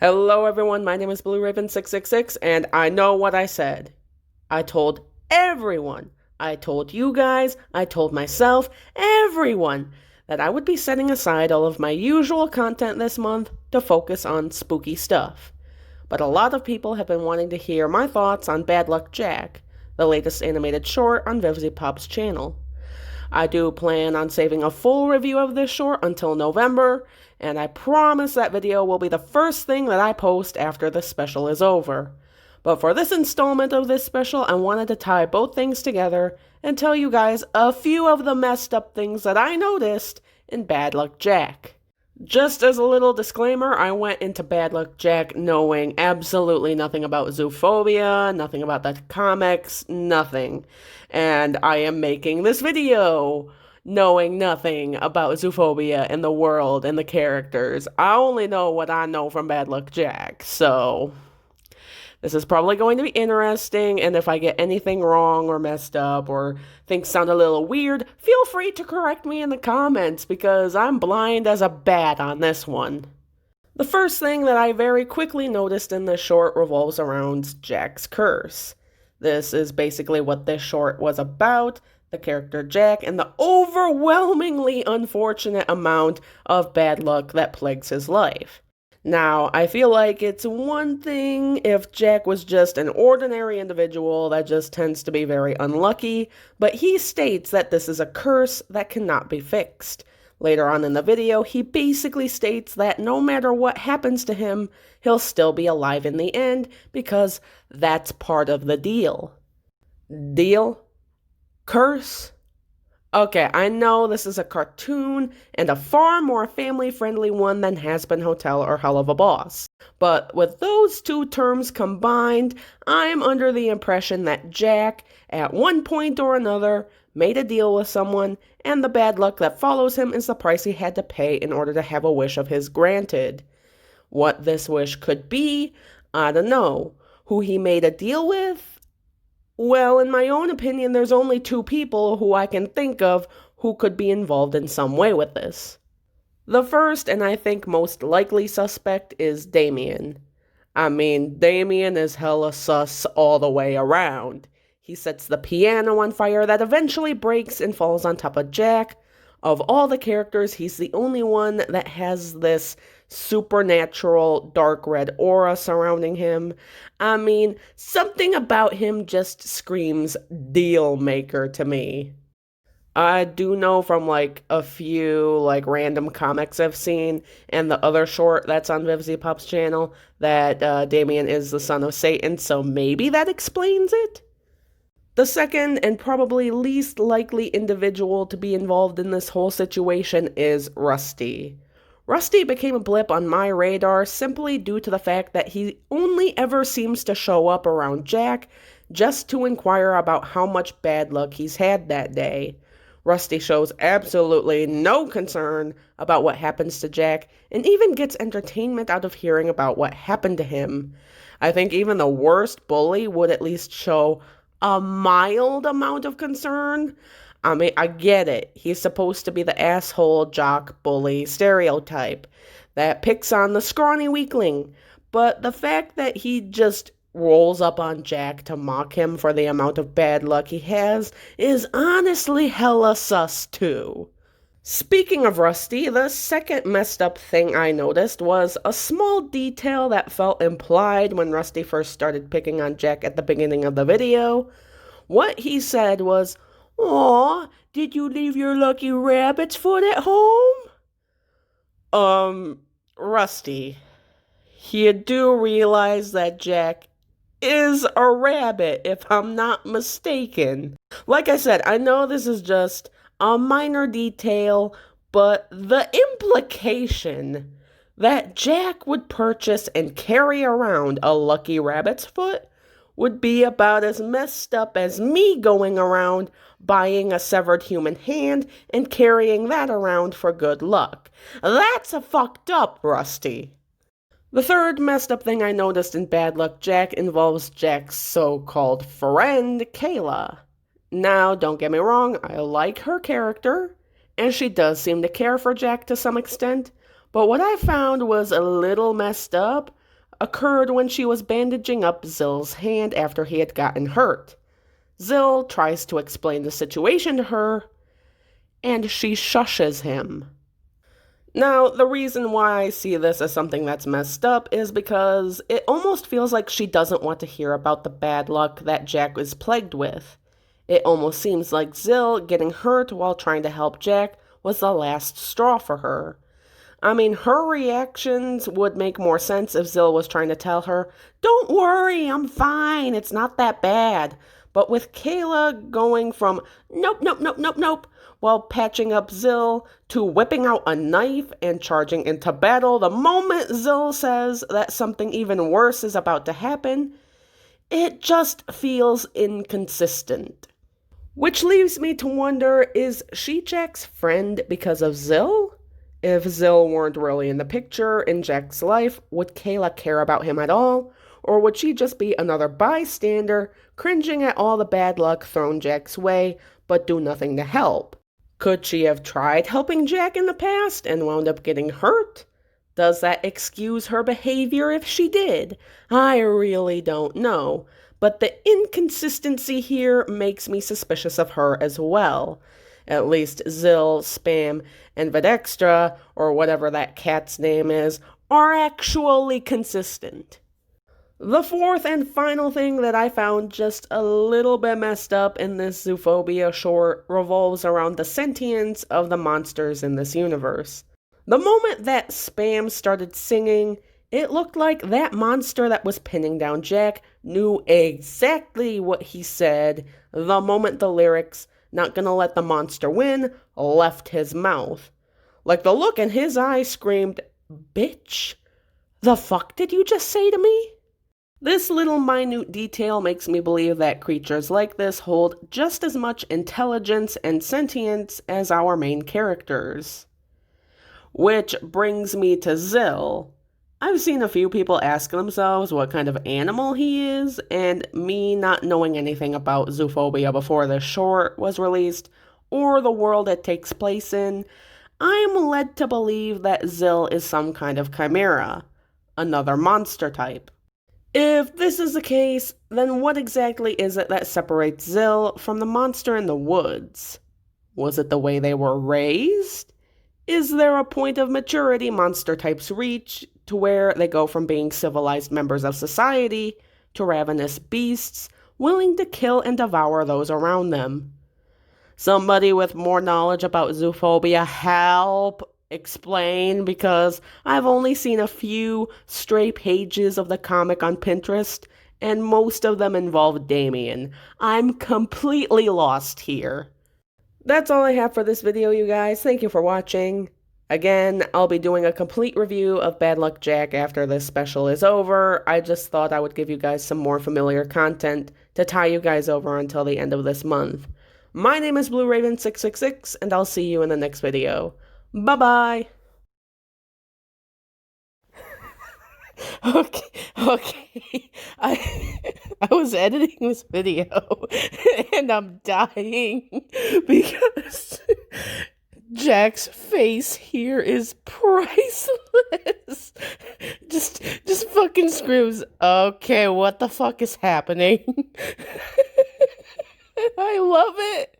Hello everyone, my name is BlueRaven666 and I know what I said. I told everyone, I told you guys, I told myself, everyone, that I would be setting aside all of my usual content this month to focus on spooky stuff. But a lot of people have been wanting to hear my thoughts on Bad Luck Jack, the latest animated short on VivziePop's channel. I do plan on saving a full review of this short until November, and I promise that video will be the first thing that I post after the special is over. But for this installment of this special, I wanted to tie both things together and tell you guys a few of the messed up things that I noticed in Bad Luck Jack. Just as a little disclaimer, I went into Bad Luck Jack knowing absolutely nothing about ZooPhobia, nothing about the comics, nothing. And I am making this video knowing nothing about ZooPhobia and the world and the characters. I only know what I know from Bad Luck Jack, so this is probably going to be interesting, and if I get anything wrong or messed up or things sound a little weird, feel free to correct me in the comments because I'm blind as a bat on this one. The first thing that I very quickly noticed in this short revolves around Jack's curse. This is basically what this short was about, the character Jack, and the overwhelmingly unfortunate amount of bad luck that plagues his life. Now, I feel like it's one thing if Jack was just an ordinary individual that just tends to be very unlucky, but he states that this is a curse that cannot be fixed. Later on in the video, he basically states that no matter what happens to him, he'll still be alive in the end because that's part of the deal. Deal? Curse? Okay, I know this is a cartoon, and a far more family-friendly one than Has-Been Hotel or Hell of a Boss. But with those two terms combined, I'm under the impression that Jack, at one point or another, made a deal with someone, and the bad luck that follows him is the price he had to pay in order to have a wish of his granted. What this wish could be, I don't know. Who he made a deal with? Well, in my own opinion, there's only two people who I can think of who could be involved in some way with this. The first, and I think most likely suspect, is Damien. I mean, Damien is hella sus all the way around. He sets the piano on fire that eventually breaks and falls on top of Jack. Of all the characters, he's the only one that has this supernatural dark red aura surrounding him. I mean, something about him just screams deal maker to me. I do know from a few random comics I've seen and the other short that's on VivziePop's channel that Damien is the son of Satan, so maybe that explains it. The second and probably least likely individual to be involved in this whole situation is Rusty. Rusty became a blip on my radar simply due to the fact that he only ever seems to show up around Jack just to inquire about how much bad luck he's had that day. Rusty shows absolutely no concern about what happens to Jack and even gets entertainment out of hearing about what happened to him. I think even the worst bully would at least show a mild amount of concern. I mean, I get it. He's supposed to be the asshole, jock, bully stereotype that picks on the scrawny weakling. But the fact that he just rolls up on Jack to mock him for the amount of bad luck he has is honestly hella sus too. Speaking of Rusty, the second messed up thing I noticed was a small detail that felt implied when Rusty first started picking on Jack at the beginning of the video. What he said was, "Aw, did you leave your lucky rabbit's foot at home?" Rusty, you do realize that Jack is a rabbit, if I'm not mistaken. Like I said, I know this is just a minor detail, but the implication that Jack would purchase and carry around a lucky rabbit's foot would be about as messed up as me going around buying a severed human hand and carrying that around for good luck. That's a fucked up, Rusty. The third messed up thing I noticed in Bad Luck Jack involves Jack's so-called friend, Kayla. Now, don't get me wrong, I like her character, and she does seem to care for Jack to some extent, but what I found was a little messed up occurred when she was bandaging up Zill's hand after he had gotten hurt. Zill tries to explain the situation to her, and she shushes him. Now, the reason why I see this as something that's messed up is because it almost feels like she doesn't want to hear about the bad luck that Jack is plagued with. It almost seems like Zill getting hurt while trying to help Jack was the last straw for her. I mean, her reactions would make more sense if Zill was trying to tell her, "Don't worry, I'm fine, it's not that bad." But with Kayla going from, "Nope, nope, nope, nope, nope," while patching up Zill, to whipping out a knife and charging into battle the moment Zill says that something even worse is about to happen, it just feels inconsistent. Which leaves me to wonder, is she Jack's friend because of Zill? If Zill weren't really in the picture in Jack's life, would Kayla care about him at all? Or would she just be another bystander, cringing at all the bad luck thrown Jack's way, but do nothing to help? Could she have tried helping Jack in the past and wound up getting hurt? Does that excuse her behavior if she did? I really don't know, but the inconsistency here makes me suspicious of her as well. At least Zill, Spam, and Vidextra, or whatever that cat's name is, are actually consistent. The fourth and final thing that I found just a little bit messed up in this ZooPhobia short revolves around the sentience of the monsters in this universe. The moment that Spam started singing, it looked like that monster that was pinning down Jack knew exactly what he said the moment the lyrics, "Not gonna let the monster win," left his mouth. Like the look in his eyes screamed, "Bitch, the fuck did you just say to me?" This little minute detail makes me believe that creatures like this hold just as much intelligence and sentience as our main characters. Which brings me to Zill. I've seen a few people ask themselves what kind of animal he is, and me not knowing anything about ZooPhobia before this short was released, or the world it takes place in, I'm led to believe that Zill is some kind of chimera, another monster type. If this is the case, then what exactly is it that separates Zill from the monster in the woods? Was it the way they were raised? Is there a point of maturity monster types reach to where they go from being civilized members of society to ravenous beasts willing to kill and devour those around them? Somebody with more knowledge about ZooPhobia, help explain, because I've only seen a few stray pages of the comic on Pinterest, and most of them involve Damien. I'm completely lost here. That's all I have for this video, you guys. Thank you for watching. Again, I'll be doing a complete review of Bad Luck Jack after this special is over. I just thought I would give you guys some more familiar content to tie you guys over until the end of this month. My name is BlueRaven666, and I'll see you in the next video. Bye-bye! Okay. I was editing this video, and I'm dying because Jack's face here is priceless. Just fucking screams, "Okay, what the fuck is happening?" I love it.